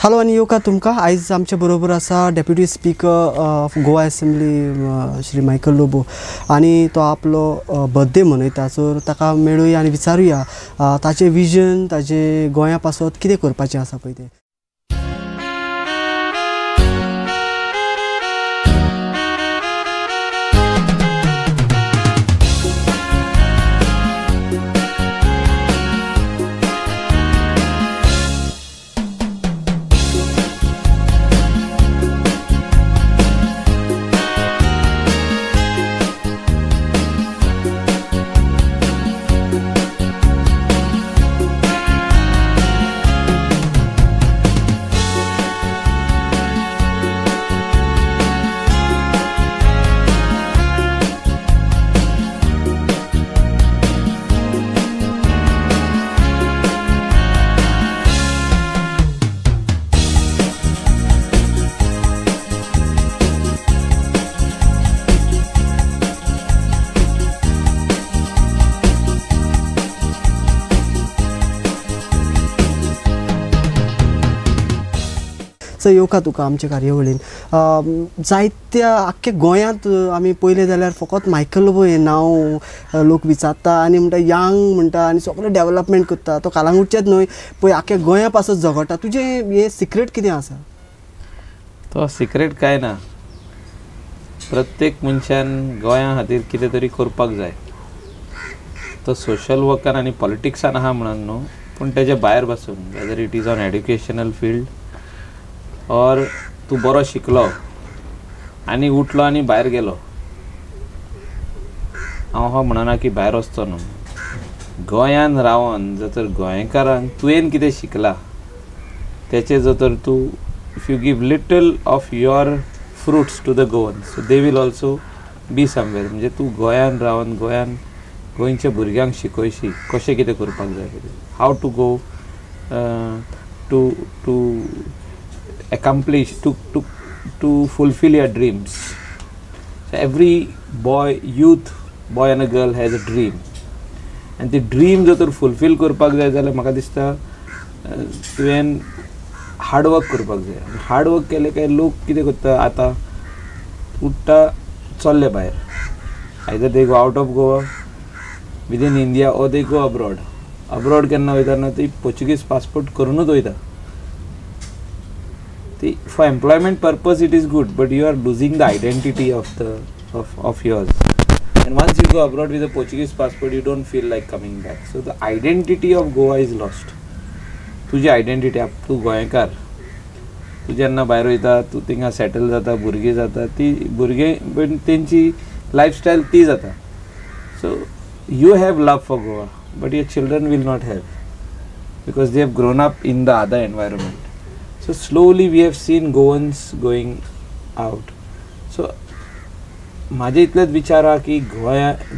Hello आणि येवकार तुमकां आयज आमचे बरोबर आसा deputy speaker of Goa assembly Shri Michael Lobo आनी तो आपलो बर्थडे मनयता सो ताका मेळुया आनी विचारुया ताचें विजन ताचें गोंया पासत कितें करपाचें आसा पळय तें. सो येवका तुका आमचे कार्यावळीन जायत्या आख्ख्या गोंयांत आमी पळयलें जाल्यार फकत मायकल लोबो हें नांव लोक विचारता आनी म्हणटा यंग म्हणटा आनी सगळें डेवलपमेंट करता तो कालांगुटचेच न्हय पळय आख्ख्या गोंया पासत झगडटा तुजें हें सिक्रेट कितें आसा? तो सिक्रेट काय ना. प्रत्येक मनशान गोंया खातीर कितें तरी करपाक जाय. तो सोशल वर्कान आनी पॉलिटिक्सान आहा म्हणून न्हू पूण तेजे भायर बसून weather it is on educational field और तूं बरो शिकलो आनी उठलो आनी भायर गेलो. हांव हो म्हणना की भायर वचचो न्हू. गोंयान रावन जर तर गोंयकारांक तुवें कितें शिकला तेचे जर तर तूं if you give little of your fruits to the Goans so they will also be somewhere. म्हणजे तूं गोंयान रावन गोंयच्या भुरग्यांक शिकोयशी कशें कितें करपाक जाय, how to go to accomplish to fulfill your dreams. So every boy and a girl has a dream and the dream जर fulfill करपाक जाय जाल्यार म्हाका दिसता तुवें हार्ड वर्क करपाक जाय. हार्ड वर्क केले काय लोक कितें करता आतां उठ्ठा चल्ले भायर either they go out of Goa within India और दे गो अब्रॉड केन्ना वयता ना ती पोर्चुगीज पासपोर्ट करूनच वयता. For employment purpose it is good but you are losing the identity of yours, and once you go abroad with a Portuguese passport you don't feel like coming back. So the identity of Goa is lost. तुझी identity तूं गोंयकार तूं जेन्ना भायर वयता तूं थिंगा settle जाता भुरगीं जाता ती भुरगें पण तेंची लायफस्टायल ती जाता. सो you have love for Goa but your children will not have because they have grown up in the other environment. So slowly we have seen Goans going out. So माझे इतलेच विचार आहा की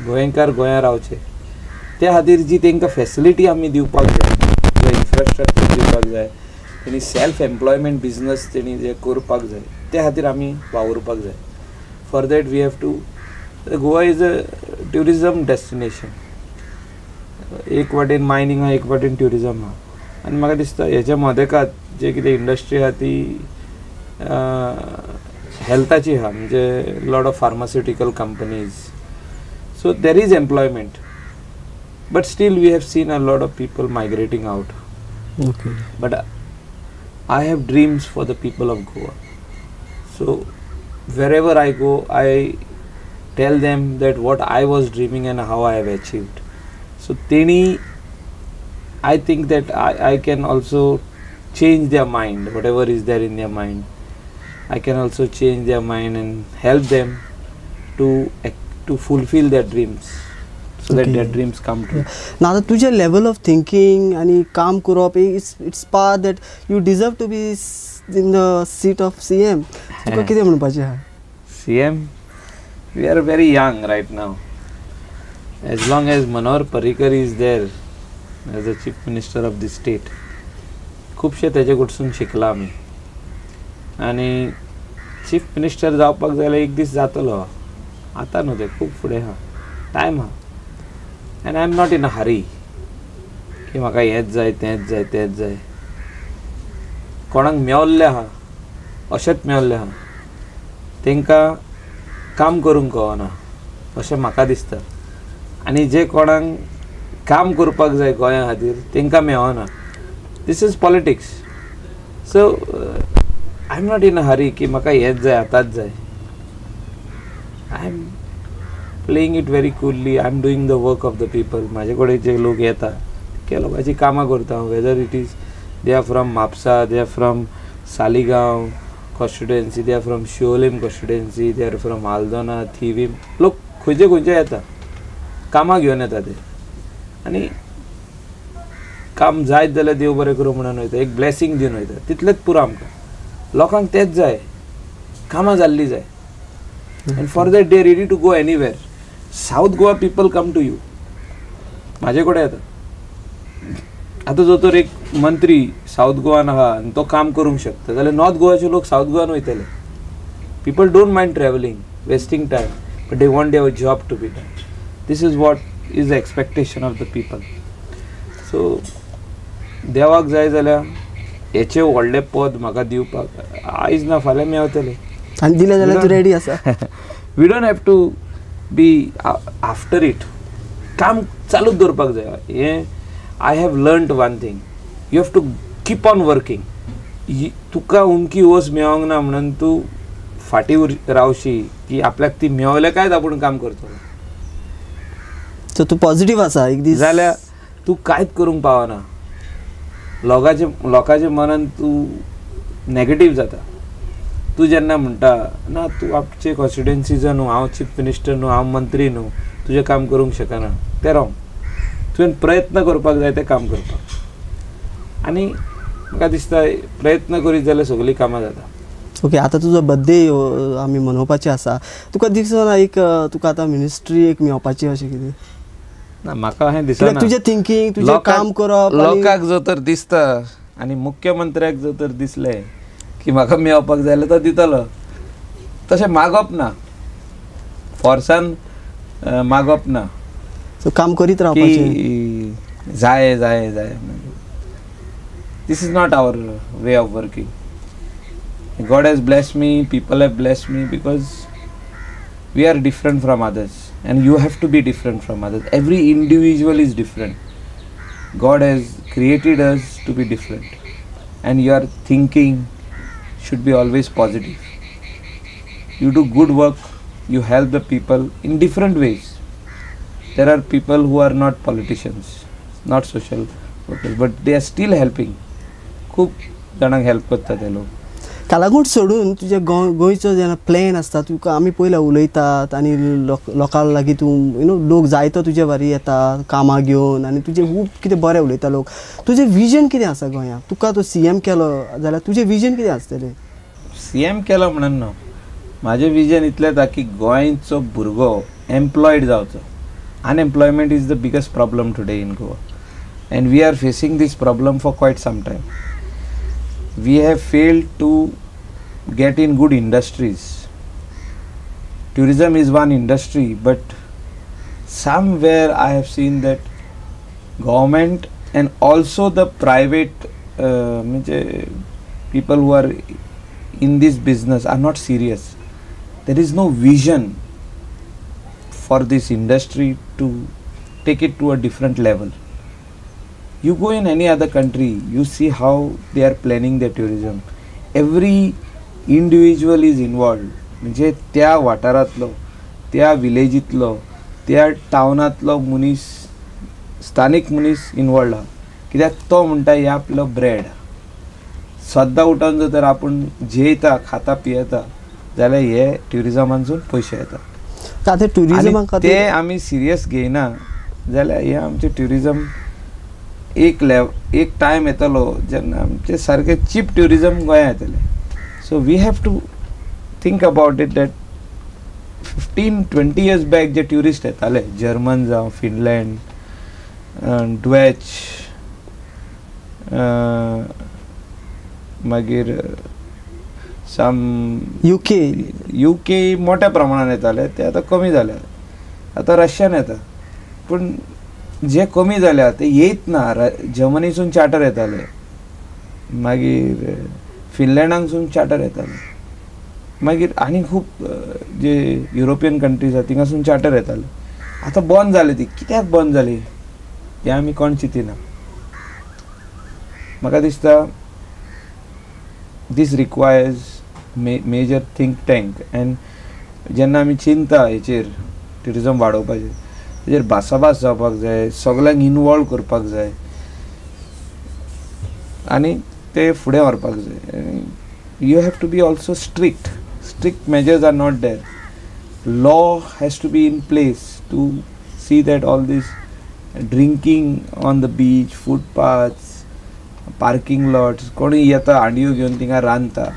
गोंयकार गोंया रावचे त्या खातीर जी तांकां फॅसिलिटी आमी दिवपाक जाय, इन्फ्रास्ट्रक्चर दिवपाक जाय, तेणी सेल्फ एम्प्लॉयमेंट बिजनस तेणी जे करपाक जाय त्या खातीर आमी वावरपाक जाय. For that we have to Goa is a tourism destination. एक वाटेन मायनिंग आहा एक वाटेन ट्युरिजम आहा आनी म्हाका दिसता हेच्या मदेकात जे कितें इंडस्ट्री आहा ती हेल्थाची आहा म्हणजे lot of pharmaceutical companies. So there is employment but still we have seen a lot of people migrating out. But I have dreams for the people of Goa. So wherever I go I tell them that what I was dreaming and how I have achieved. So I think that I can also change their mind, whatever is there in their mind. I can also change their mind and help them to fulfill their dreams so that their dreams come true. Now तुझे level of thinking आणि काम करप it's part that you deserve to be in the seat of CM. तुका कितें म्हणपाचें आहा? CM, we are very young right now. As long as Manohar Parrikar is there as the chief minister of the state, खुबशे तेजे कडसून शिकला आमी आनी चीफ मिनिस्टर जावपाक जाल्यार एक दीस जातलो. आतां न्हू तें खूब फुडें आहा, टायम आहा and I am not in a hurry की म्हाका हेंच जाय तेंच जाय तेंच जाय. कोणाक मेवल्ले आहा अशेंच मेवल्ले आहा तांकां काम करूंक कळना अशें म्हाका दिसता आनी जे कोणाक काम करपाक जाय गोंया खातीर तांकां मेळना. This is politics. So I am not in a hurry की म्हाका हेंच जाय आतांच जाय. I am playing it very coolly. I am doing the work of the people. म्हाजे कडेन जे लोक येता ते लोकांची कामां करता. Whether it is they are from Mapusa, they are from Saligao constituency, they are from Siolim constituency, they are from Aldona, Thivim. लोक खंयचे येता कामां घेवन येता ते आनी काम जायत जाल्यार देव बरें करूं म्हणून वयता. एक ब्लेसींग दिवन वयता. तितलेंच पुरो आमकां. लोकांक तेच जाय, कामां जाल्ली जाय. And for that they ready to go anywhere. South Goa people come to you. म्हाजे कडेन येता. आतां जो तर एक मंत्री साऊथ गोवान आहा आनी तो काम करूंक शकता जाल्यार नॉर्थ गोवाचे लोक साऊथ गोवान वयतले. People don't mind travelling, wasting time, but they want their job to be done. This is what is the expectation of the people. So देवाक जाय जाल्यार हेचे व्हडलें पद म्हाका दिवपाक आयज ना फाल्यां मेळटलें आनी दिलें जाल्यार तूं रेडी आसा. We don't have to be after it. काम चालूच दवरपाक जाय. हें I have learned one thing. You have to keep on working. तुका उमकी ओस मेळोंक ना म्हणून तूं फाटीं रावशी की आपल्याक ती मेळल्या कांयच आपूण काम करतलो. सो तूं पॉझिटीव आसा एक दीस जाल्यार तूं कांयच करूंक पावना. लोकांच्या मनान तूं नॅगेटीव जाता. तूं जेन्ना म्हणटा ना तूं आमचे कॉन्स्टिट्युएन्सीचो न्हू, हांव चीफ मिनिस्टर न्हू, हांव मंत्री न्हू, तुजें काम करूंक शकना, तें रॉंग. तुवें प्रयत्न करपाक जाय तें काम करपाक. आनी म्हाका दिसता प्रयत्न करीत जाल्यार सगळीं कामां जाता. ओके. आतां तुजो बर्थडे आमी मनोवपाचे आसा. तुका दिसना एक तुका आतां मिनिस्ट्री एक मेळपाची अशें कितें? ना म्हाका अशें दिसना. तुजें थिंकींग, तुजें काम करप लोकांक जर तर दिसता आनी मुख्यमंत्र्याक जर तर दिसलें की म्हाका मेळपाक जाय जाल्यार तो दितलो. तशें मागप ना, फोर्सान मागप ना. सो काम करीत रावपाचें की जाय जाय जाय. This is not our way of working. God has blessed me, people have blessed me because we are different from others and you have to be different from others. Every individual is different. God has created us to be different and your thinking should be always positive. You do good work, you help the people in different ways. There are people who are not politicians, not social workers, but they are still helping. खूप जाणांक help करता ते लोक. कालागूट सोडून तुजे गोंयचो जेन्ना plan आसता तुका आमी पयलीं उलयतात आनी लोकां लागीं तूं लोक जायतो तुजे बारी येता कामां घेवन आनी तुजें खूब कितें बरें उलयता लोक. तुजें विजन कितें आसा गोंयांत? तुका तो CM केलो जाल्यार तुजें विजन कितें आसतलें? CM केलो म्हणून न्हू. म्हाजें विजन इतलें आसा की गोंयचो भुरगो एम्प्लॉयड जावचो. Unemployment is the biggest problem today in Goa and we are facing this problem for quite some time. We have failed to get in good industries. Tourism is one industry, but somewhere I have seen that government and also the private people who are in this business are not serious. There is no vision for this industry to take it to a different level. You go in any other country, you see how they are planning their tourism. Every individual is involved. म्हणजे त्या वाठारांतलो, त्या विलेजींतलो, त्या टावनांतलो मनीस, स्थानीक मनीस involved आहा. कित्याक तो म्हणटा हे आपलो ब्रेड. सद्दां उठोन जर तर आपूण जेयता, खाता, पियेता जाल्यार हे ट्युरिजमानसून पयशे येता. आतां ट्युरिजमाक ते आमी सिरियस घेयना जाल्यार हे आमचें ट्युरिजम एक टायम येतलो जेन्ना आमचे सारके चीप ट्युरिजम गोंयांत येतलें. So we have to think about it that 15-20 years back जे ट्युरिस्ट येताले जर्मन जावं फिनलँड, ड्वेच, मागीर सम UK मोठ्या प्रमाणात येताले ते आतां कमी जाले. आतां रशियन येता पूण जे कमी जाल्या ते येयत ना. जर्मनीसून चार्टर येताले, मागीर फिनलँडासून चार्टर येताले, मागीर आनी खूब जे युरोपियन कंट्रीज आहा थिंगासून चार्टर येताले. आतां बंद जाली ती. कित्याक बंद जाली हें आमी कोण चिंतिना. म्हाका दिसता this requires major think tank. And जेन्ना आमी चिंता हेचेर ट्युरिजम वाडोवपाचेर, तेजेर भासाभास जावपाक जाय, सगळ्यांक इनवॉल्व करपाक जाय आनी ते फुडें व्हरपाक जाय. You have to be also strict. Strict measures are not there. Law has to be in place to see that all this drinking on the beach, footpaths, parking lots, कोणूय येता हांडयो घेवन थिंगा रांदता.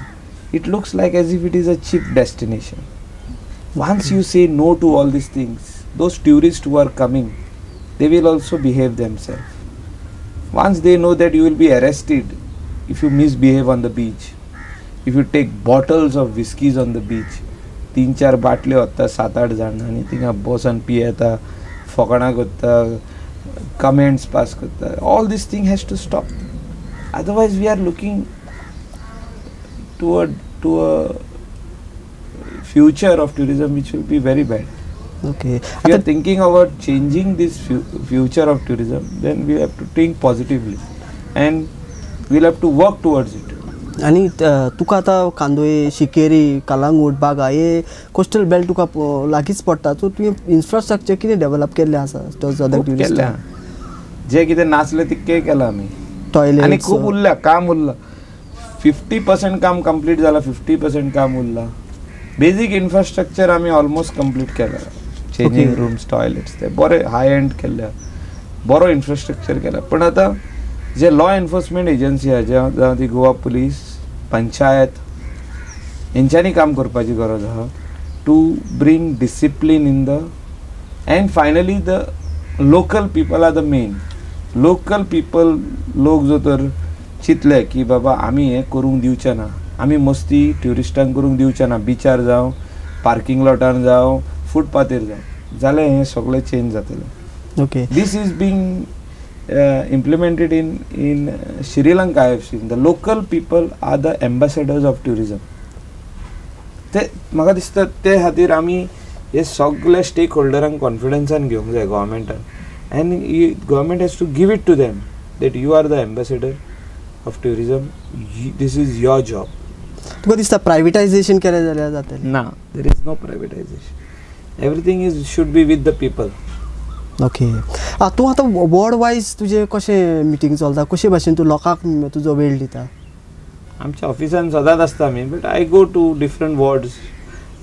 It looks like as if it is a cheap destination. Once you say no to all these things, those tourists who are coming, they will also behave themselves. Once they know that you will be arrested if you misbehave on the beach, if you take bottles of whiskeys on the beach, 3-4 बाटल्यो होता 7-8 जाण आनी थिंगा बसून पियेता, फकाणां करता, comments pass करता. All this thing has to stop. Otherwise we are looking to a future of tourism which will be very bad. Okay. If we are thinking about changing this future of tourism, then we have to think positively and we'll have to work towards it. आणि तुका आतां कांदोळे, शिकेरी, कलांगूट, बागा हे coastal belt तुका लागींच पडटा. सो तुवें infrastructure कितें develop केल्लें आसा केल्या जे कितें नासलें तितकें केलां आमी. टॉयलेट आनी खूब उरल्या, काम उरलां. 50% काम कंप्लीट जाला, 50% काम उरला. बेजीक इन्फ्रास्ट्रक्चर आमी ऑलमोस्ट कंप्लीट केला. चेंजिंग रूम्स, टॉयलेट्स ते बरे हाय एंड केल्या, बरो इन्फ्रास्ट्रक्चर केला. पण आतां जे लॉ एनफोर्समेंट एजन्सी आहा, जावं ती गोवा पुलीस, पंचायत, हेंच्यांनी काम करपाची गरज आहा to bring discipline in the. And finally the local people are the main. Local people, लोक जो तर चिंतले की बाबा आमी हें करूंक दिवचे ना, आमी मस्ती ट्युरिस्टांक करूंक दिवचे ना, बिचार जावं, पार्किंग लॉटार जावं, फुटपाथेर जावं, जाल्यार हें सगळें चेंज जातलें. Okay. This is being implemented in Sri Lanka. I have seen the local people are the ambassadors of tourism. ते म्हाका दिसता ते खातीर आमी हे सगळे स्टेक होल्डरांक कॉन्फिडन्सान घेवंक जाय गव्हर्मेंटान. And government has to give it to them that you are the ambassador of tourism. This is your job. तुका दिसता प्रायवेटायझेशन केलें जाल्यार जातलें? ना, there is no privatisation. Everything is should be with the people. Okay. तूं आतां ward wise तुजें कशें मिटींग चलता, कशे भाशेन तूं लोकांक तुजो वेळ दिता? आमच्या ऑफिसान सदांच आसता आमी, but I go to different wards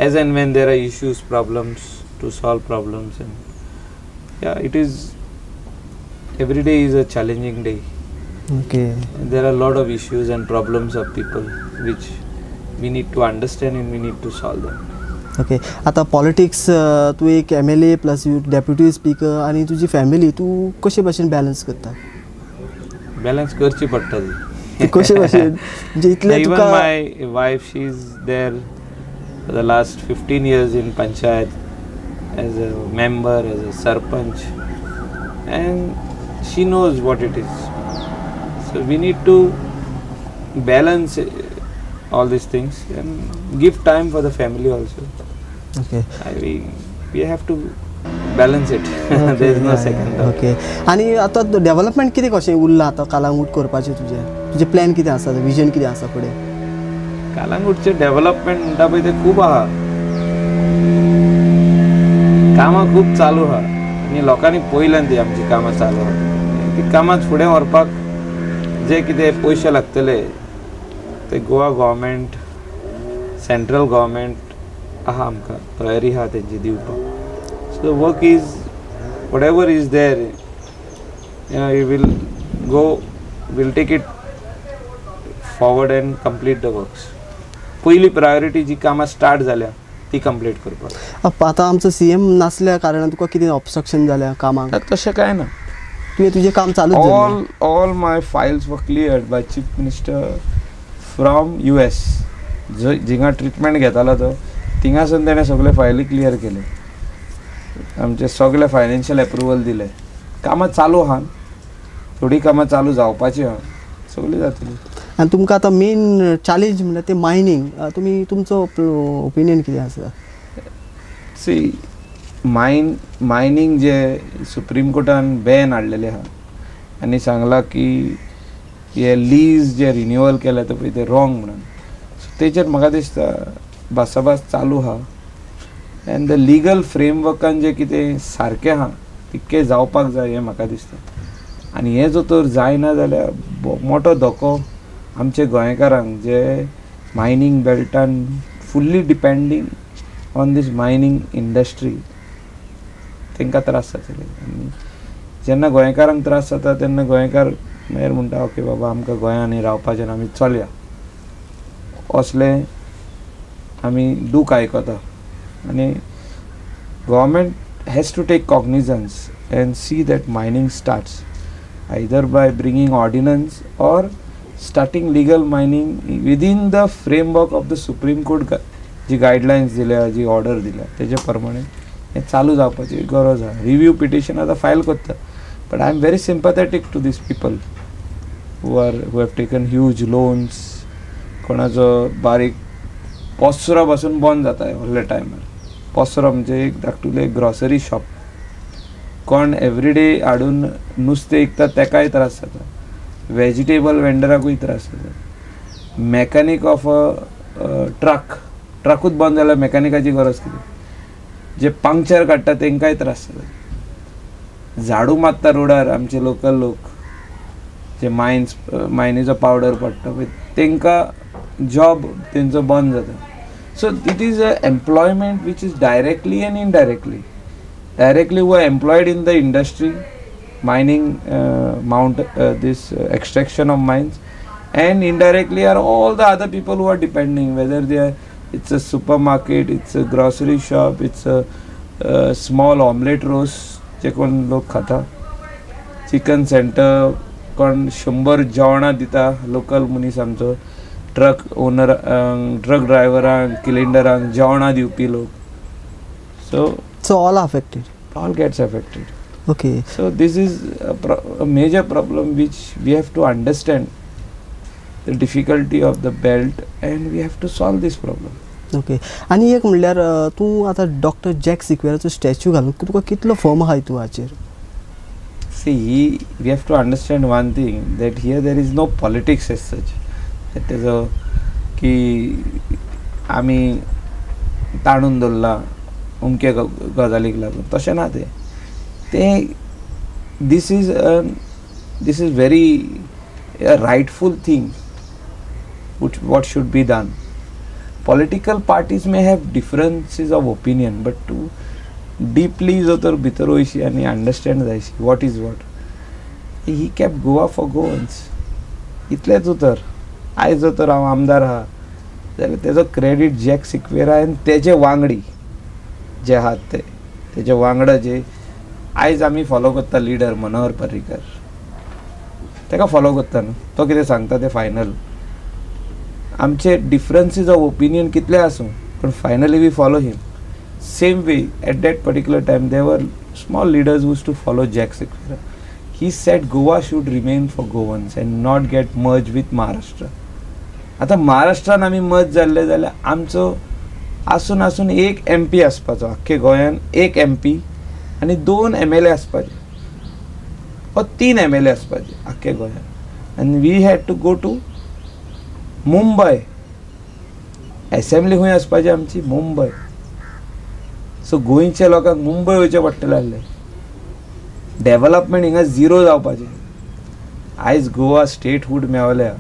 as and when there are issues, problems to solve problems. And yeah, it is every day is a challenging day. Okay. There are lot of issues and problems of people which we need to understand and we need to solve them. Okay. आतां politics, तूं एक MLA plus you deputy speaker आनी तुजी family, तूं कशे भाशेन balance करता? Balance करची पडटा ती. कशे भाशेन जितले even तुका? my wife, she is there for the last 15 years in panchayat as a member, as a sarpanch, and she knows what it is. So we need to balance all these things and give time for the family also. Okay. We have to balance it. Okay, there is no second thought. Okay. आनी आतां development कितें कशें उरलां आतां कालांगूट करपाचें? तुजें plan कितें आसा, विजन कितें आसा फुडें? कालांगूटचें डेव्हलपमेंट म्हणटा पळय तें खूब आहा. कामां खूब चालू आहा आनी लोकांनी पळयल्यान ती आमची कामां चालू आहा. ती कामां फुडें व्हरपाक जे कितें पयशे लागतले ते गोवा गव्हर्मेंट, सेंट्रल गव्हर्मेंट आहा आमकां तयारी आहा तेंची दिवपाक. So the work is whatever is there, you will take it forward and complete the works. पयली प्रायोरिटी जी कामां स्टार्ट जाल्या ती कंप्लीट करपाक. आतां आमचो CM नासल्या कारणान तुका कितें ऑब्स्ट्रक्शन जाल्या कामाक? तशें कांय ना. तुजें काम चालूच जालें? All my files were cleared by Chief Minister from US. जिंगा ट्रिटमेंट घेतालो तो थिंगासून तेणें सगळे फायली क्लियर केले. आमचे सगळे फायनान्शियल एप्रुवल दिले. कामां चालू आहा, थोडी कामां चालू जावपाची आहा, सगळी जातली. आनी तुमकां आतां मेन चॅलेंज म्हणल्यार ते मायनींग, तुमी तुमचो ओपिनियन कितें आसा? सी मायनींग जे सुप्रीम कोर्टान बॅन हाडलेले आहा आनी सांगला की हे लीज जे रिन्युअल केल्या ते पळय ते रॉंग म्हणून, सो तेचेर म्हाका दिसता भासाभास चालू आहा. एन्ड द लिगल फ्रेमवर्कान जे कितें सारकें आहा तितकें जावपाक जाय हें म्हाका दिसता. आनी हें जर तर जायना जाल्यार मोठो धोको आमचे गोंयकारांक जे मायनींग बेल्टान fully depending on this mining industry तांकां त्रास जातले. आनी जेन्ना गोंयकारांक त्रास जाता तेन्ना गोंयकार मागीर म्हणटा ओके बाबा आमकां गोंयांनी रावपाचें आमी चलया, असलें आमी दूख आयकता. आनी government has to take cognizance and see that mining starts either by bringing ordinance or starting legal mining within the framework of the supreme court जी गायडलायन्स दिल्या, जी ऑर्डर दिल्या तेजे प्रमाणे हें चालू जावपाची गरज आहा. रिव्यू पिटिशन आतां फायल करता, but I am very sympathetic to this people who have taken huge loans. कोणाचो बारीक पोसरो पासून बंद जाता व्हडल्या टायमार. पोसरो म्हणजे एक धाकटुलें ग्रॉसरी शॉप, कोण एवरीडे हाडून नुस्तें विकता तेकाय त्रास जाता, वेजिटेबल वेंडराकूय त्रास जाता, मॅकॅनीक ऑफ अ ट्रकूच बंद जाल्यार मॅकॅनिकाची गरज कितें, जे पंक्चर काडटा तांकांय त्रास जाता, झाडू मारता रोडार आमचे लोकल लोक, जे मायनीचो पावडर पडटा पळय तांकां जॉब तेंचो बंद जाता. So it is a employment which is directly and indirectly. Directly who are employed in the industry, mining, this extraction of mines, and indirectly are all the other people who are depending, whether it's a supermarket, it's a grocery shop, it's a small omelette roast जे कोण लोक खाता, chicken centre कोण 100 जेवणां दिता local मनीस आमचो, truck owner, truck ड्रायव्हरांक, क्लिंडरांक जेवणां दिवपी लोक. So all are affected. All gets affected. Okay. So this is a major problem which we have to understand the difficulty of the belt and we have to solve this problem. Okay. आनी एक म्हणल्यार तूं आतां doctor jack सिक्वेराचो statue घालून तुका कितलो firm आहा तूं हाचेर? See, we have to understand one thing, that here there is no politics as such. That is a की आमी ताणून दवरला उमके गजालीक लागून, तशें ना तें this is very a rightful thing what should be done. Political parties may have differences of opinion, but to deeply जो तर भितर वयशी आनी understand जायशी what is what. He kept Goa for Goans. इतलेच उतर. आयज जर तर हांव आमदार आहा जाल्यार तेजो क्रेडीट जॅक सिक्वेरा आनी तेजे वांगडी जे आहात तेजे वांगडा जे आयज आमी फॉलो करता लिडर मनोहर पर्रीकर, तेका फॉलो करता न्हू, तो कितें सांगता ते फायनल. आमचे डिफरन्सीस ऑफ ओपिनियन कितले आसूं पण finally we follow him. Same way at that particular time they were small leaders use to follow Jack Sequeira. He said Goa should remain for Goans and not get merge with Maharashtra. आतां महाराष्ट्रान आमी मर्ज जाल्ले जाल्यार आमचो आसून एक MP आसपाचो आख्खे गोंयान, एक MP आनी 2 MLA आसपाचे वा 3 MLA आसपाचे आख्खे गोंयान. आनी we had to go to Mumbai, assembly खंय आसपाची आमची मुंबय. सो गोंयच्या लोकांक मुंबय वयचें पडटलें आसलें. डेव्हलपमेंट हिंगा झिरो जावपाचें. आयज गोवा स्टेटहूड मेवल्या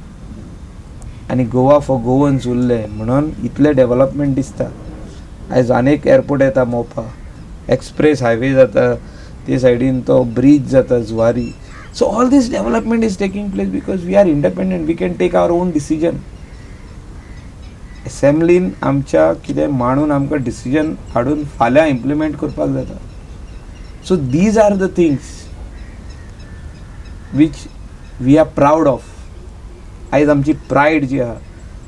आनी गोवा फॉर गोवन्स उरलें म्हणून इतलें डेव्हलपमेंट दिसता. आयज आनीक एअरपोर्ट येता मोपा, एक्सप्रेस हायवे जाता, ते सायडीन तो ब्रीज जाता Zuari. So all this development is taking place because we are independent, we can take our own decision. असेंब्लीन आमच्या कितें मांडून आमकां डिसिजन हाडून फाल्यां इम्प्लिमेंट करपाक जाता. So these are the things which we are proud of. आयज आमची प्रायड जी आहा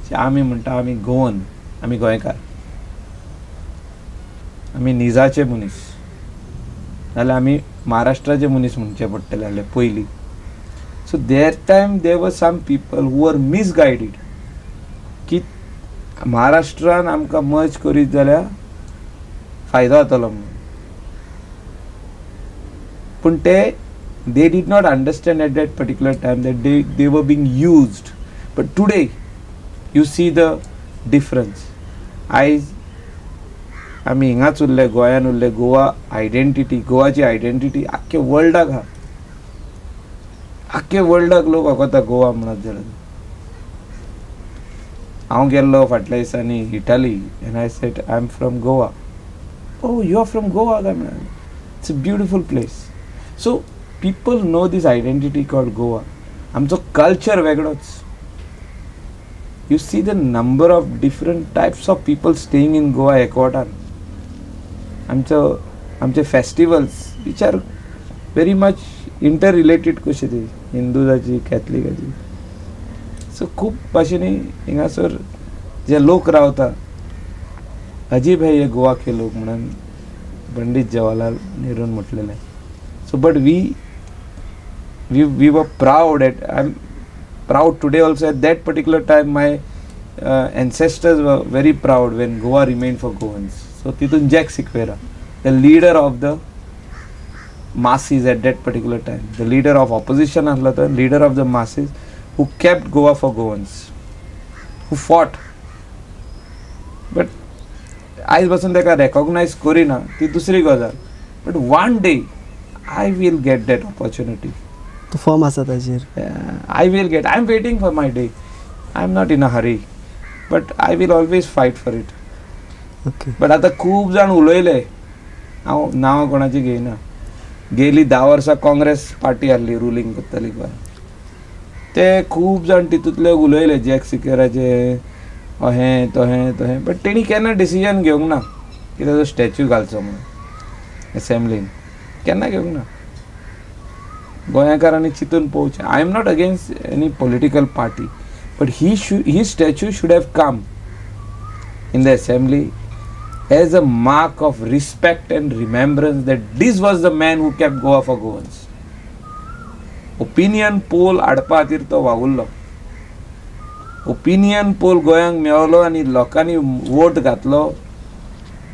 ती आमी म्हणटा आमी गोवन, आमी गोंयकार, आमी निजाचे मनीस, नाल्यार आमी महाराष्ट्राचे मनीस म्हणचे पडटले आसले पयलीं. So that time there were some people who were misguided की महाराष्ट्रान आमकां मर्ज करीत जाल्यार फायदो जातलो म्हणून. पूण ते they did not understand at that particular time that they were being used. But today you see the difference. आमी हिंगाच उरले, गोंयान उरले. गोवा आयडेंटिटी, गोवाची आयडेंटिटी आख्खे वर्ल्डाक आहा. आख्खे वर्ल्डाक लोक वगता गोवा म्हणत जाल्यार. हांव गेल्लो फाटल्या दिसांनी Italy and I said I am from Goa. Oh you are from Goa काय म्हणून. It's a beautiful place. So people know this identity called Goa. आमचो कल्चर वेगळोच. You see the number of different types of people staying in Goa एकवटान. आमचे festivals which are very much interrelated कशे ती हिंदूजाची कॅथलिकाची. सो खूब भाशेनी हिंगासर जे लोक रावता अजीब है ये गोवा के लोक म्हणून Pandit Jawaharlal नेहरून म्हटलेलें. So but we were proud I'm proud today also. At that particular time my ancestors were very proud when Goa remained for Goans. So Titun Jack Sequeira, the leader of the masses at that particular time, the leader of opposition, the leader of the masses who kept Goa for Goans, who fought. But आयज पासून ताका recognize करिना ती दुसरी गजाल. But one day I will get that opportunity. तो form आसा ताजेर. I will get. I'm waiting for my day. I'm not in a hurry. But I will always fight for it. Okay. But आता खूब जाण उलयले. हांव नांवां कोणाची घेयना. गेली 10 वर्सां काँग्रेस पार्टी आहली रुलींग करताली गोंय. ते खूब जाण तितूंतले उलयले जॅक सिक्वेराचे अहें तहें. बट तेणी केन्ना डिसिजन घेवंक ना की ताजो स्टॅच्यू घालचो म्हणून एसेंब्लीन. केन्ना घेवंक ना. गोंयकारांनी चिंतून पळोवचें. I am not against any political party, but his statue should have come in the assembly as a mark of respect and remembrance that this was the man who kept Goa for Goans. Opinion poll हाडपा खातीर तो वावुरलो. Opinion poll गोंयांक मेळलो आनी लोकांनी vote घातलो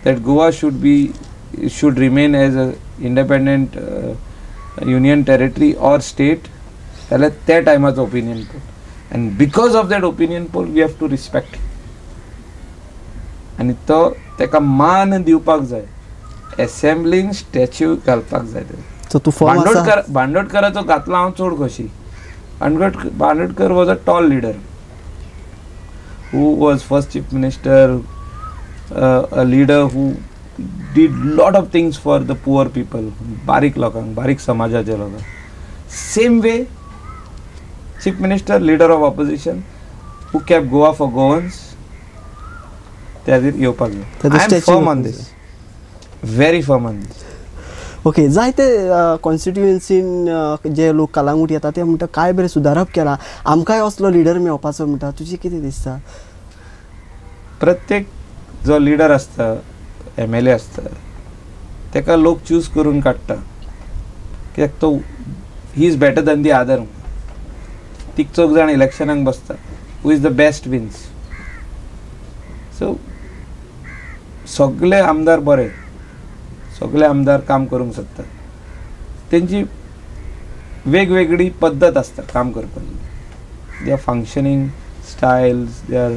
that Goa should remain as a independent union territory or state. जाल्यार त्या टायमाचो opinion poll. And because of that opinion poll we have to respect. आनी तो तेका मान दिवपाक जाय. एसेंब्लीन स्टॅच्यू घालपाक जाय. So तू फॉर्म आसा. बांदोडकराचो घातलो हांव चड खोशी. Bandodkar was a tall leader who was first chief minister, a leader who did lot of things for the poor people, बारीक लोकांक, बारीक समाजाचे लोकांक. Same way, chief minister, leader of opposition, who kept Goa for Goans. ते खातीर येवपाक जाय. I am firm on this. Very firm on this. Okay. जायते कॉन्स्टिट्युएन्सीन जे लोक कलांगूट येता ते म्हणटा काय बरें सुदारप केलां, आमकांय असलो लिडर मेळपाचो म्हणटा. तुजें कितें दिसता? प्रत्येक जो लिडर आसता, MLA आसता, तेका लोक चूज करून काडटा कित्याक तो he is better than the other. तीग चौग जाण इलेक्शनाक बसता. Who is the best wins. So सगळे आमदार बरे, सगळे आमदार काम करूंक शकतात. तेंची वेगवेगळी पद्दत आसता काम करपाची. They are functioning styles, they are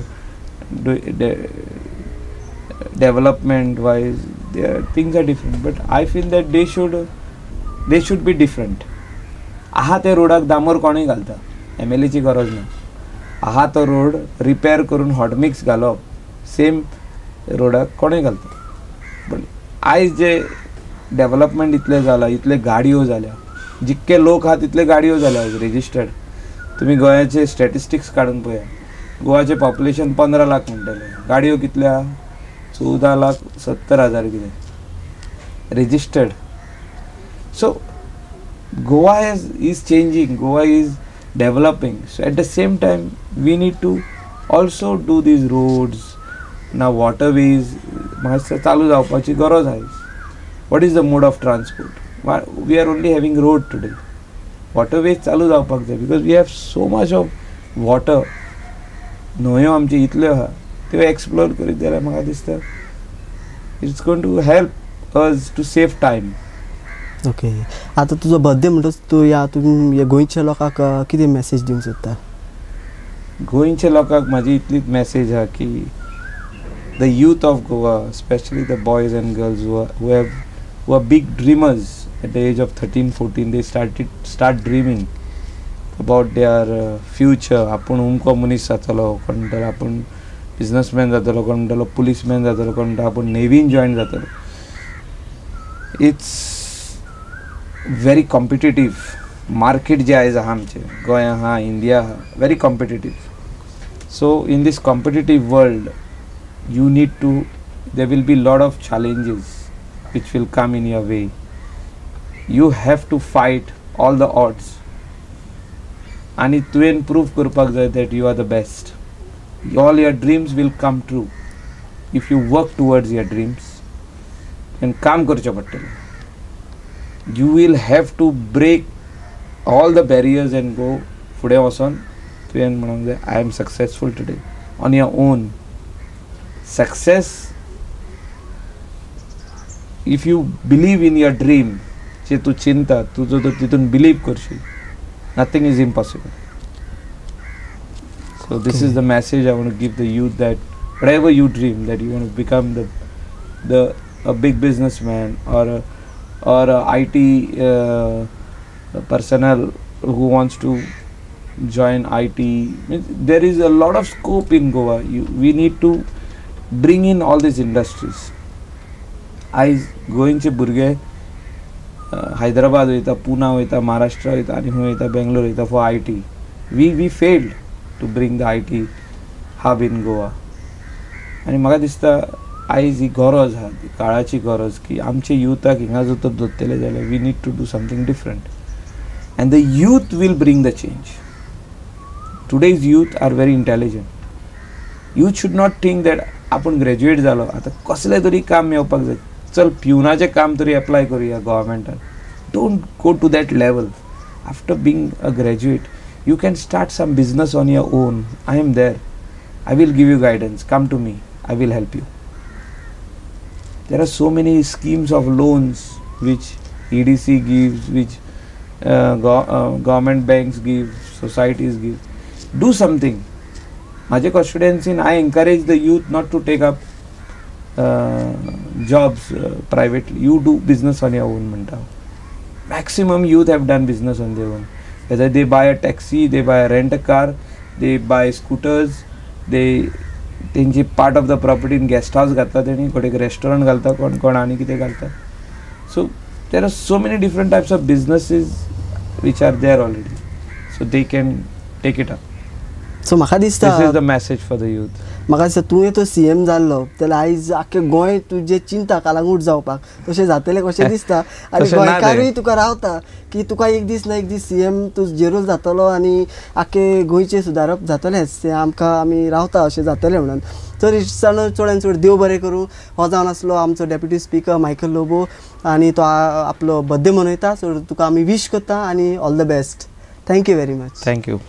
development wise, their things are different, but I feel that they should be different. आहा ते रोडाक डांबर कोणूय घालता, MLA ची गरज ना. आहा तो रोड रिपेर करून हॉट मिक्स घालप सेम रोडाक कोणूय घालता. पण आयज जे डेव्हलपमेंट इतले जाला, इतले गाडयो जाल्या, जितके लोक आहा तितले गाडयो जाल्या रेजिस्टर्ड. तुम्ही गोंयाचे स्टॅटिस्टिक्स काडून पळया. गोवाचे पॉप्युलेशन 15 लाख म्हणटले, गाडयो कितल्या 14,70,000 कितें registered. So Goa is changing, Goa is developing. So at the same time we need to also do these roads, now waterways मातशें चालू जावपाची गरज आहा. What is the mode of transport? We are only having road today. Waterways चालू जावपाक जाय because we have so much of water. न्हंयो आमचे इतल्यो आहा त्यो एक्सप्लोर करीत जाल्यार म्हाका दिसता it's going to help us to save time. Okay, आतां तुजो बर्थडे म्हणटच तूं गोंयच्या लोकांक कितें मॅसेज दिवंक सोदता? गोंयच्या लोकांक म्हाजी इतलीच मॅसेज आहा की the youth of Goa, specially the boys and girls who are big dreamers at the age of 13-14, they start dreaming about their future. आपूण उमको मनीस जातलो, कोण म्हणटालो आपूण बिजनसमॅन जातलो, कोण म्हणटालो पुलीसमॅन जातलो, कोण म्हणटा आपूण नेवीन जॉयन जातलो. इट्स व्हेरी कॉम्पिटिटीव मार्केट जे आयज आहा आमचें गोंय आहा, इंडिया आहा, very competitive. So in this competitive world you need to, there will be lot of challenges which will come in your way. You have to fight all the odds and तुवें prove करपाक जाय that you are the best. All your dreams will come true if you work towards your dreams and काम करचें पडटलें. You will have to break all the barriers and go फुडें वचोन तुवें म्हणूंक जाय I am successful today on your own. Success, if you believe in your dream, जे तू चिंता तू जो तितून बिलीव करशील, nothing is impossible. So this is the message I want to give the youth, that whatever you dream, that you want to become a big businessman or a IT personnel who wants to join IT. There is a lot of scope in Goa. We need to bring in all these industries. आयज गोंयचे भुरगे हैदराबाद वयता, पुना वयता, महाराष्ट्रा वयता आनी खंय वयता, बेंगलोर वयता for IT. We failed to bring the IT hub in Goa. आनी म्हाका दिसता आयज ही गरज आहा, ती काळाची गरज की आमचे युथाक हिंगा जर तर दवरतले जाल्यार we need to do something different and the youth will bring the change. Today's youth are very intelligent. Youth should not think that आपूण ग्रॅज्युएट जालो आतां कसलें तरी काम मेळपाक जाय, चल प्युनाचें काम तरी एप्लाय करुया गव्हर्मेंटान. Don't go to that level. After being a graduate you can start some business on your own. I am there. I will give you guidance. Come to me. I will help you. There are so many schemes of loans which EDC gives, which government banks give, societies give. Do something. माझे constituency, I encourage the youth not to take up jobs privately. You do business on your own. Maximum youth have done business on their own. Whether they buy a taxi, they buy a rent a car, they buy scooters, they part of the property in guest house घालता, तेणी कोण एक restaurant घालता, कोण आनी कितें घालता. So there are so many different types of businesses which are there already. So they can take it up. So म्हाका दिसता this is the message for the youth. म्हाका दिसता तुवें तो CM जाल्लो जाल्यार आयज आख्खें गोंय तुजें चिंता कालांगूट जावपाक तशें जातलें कशें दिसता. आनी गोंयकारूय तुका रावता की तुका एक दीस ना एक दीस CM तूं जेरूल जातलो आनी आख्खें गोंयचें सुदारप जातलेंच, तें आमी रावता अशें जातलें म्हणून. तर चडान चड देव बरें करूं. हो जावन आसलो आमचो डेप्युटी स्पीकर मायकल लोबो आनी तो आपलो बर्थडे मनयता. सो तुका आमी विश करता आनी all the best. Thank you very much. Thank you.